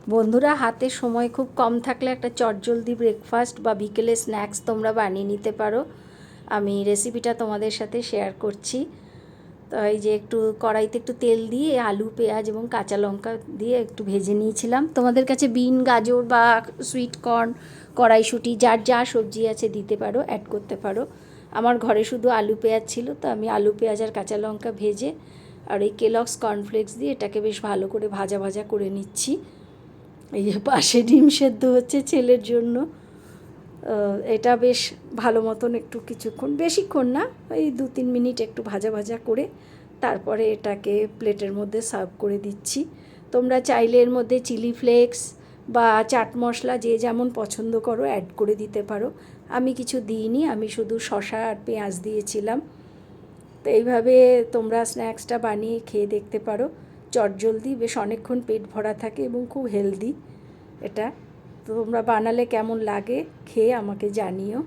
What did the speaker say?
বন্ধুরা, হাতে সময় খুব কম থাকলে একটা চটজলদি ব্রেকফাস্ট বা বিকেলে স্ন্যাক্স তোমরা বানিয়ে নিতে পারো। আমি রেসিপিটা তোমাদের সাথে শেয়ার করছি। তো এই যে একটু কড়াইতে একটু তেল দিয়ে আলু, পেঁয়াজ এবং কাঁচা লঙ্কা দিয়ে একটু ভেজে নিয়েছিলাম। তোমাদের কাছে বিন, গাজর বা সুইট কর্ন, কড়াইশুঁটি যার যা সবজি আছে দিতে পারো, অ্যাড করতে পারো। আমার ঘরে শুধু আলু পেঁয়াজ ছিল, তো আমি আলু পেঁয়াজ আর কাঁচা লঙ্কা ভেজে আর এই কেলগস কর্নফ্লেক্স দিয়ে এটাকে বেশ ভালো করে ভাজা ভাজা করে নিচ্ছি। এই যে পাশে ডিম সেদ্ধ হচ্ছে ছেলের জন্য। এটা বেশ ভালো মতন একটু কিছুক্ষণ, বেশিক্ষণ না, ওই 2-3 মিনিট একটু ভাজা ভাজা করে তারপরে এটাকে প্লেটের মধ্যে সার্ভ করে দিচ্ছি। তোমরা চাইলে এর মধ্যে চিলি ফ্লেক্স বা চাট মশলা যে যেমন পছন্দ করো অ্যাড করে দিতে পারো। আমি কিছু দিইনি, আমি শুধু শসা আর পেঁয়াজ দিয়েছিলাম। তো এইভাবে তোমরা স্ন্যাক্সটা বানিয়ে খেয়ে দেখতে পারো। চটজলদি, বেশ অনেকক্ষণ পেট ভরা থাকে এবং খুব হেলদি এটা। তো তোমরা বানালে কেমন লাগে খেয়ে আমাকে জানিও।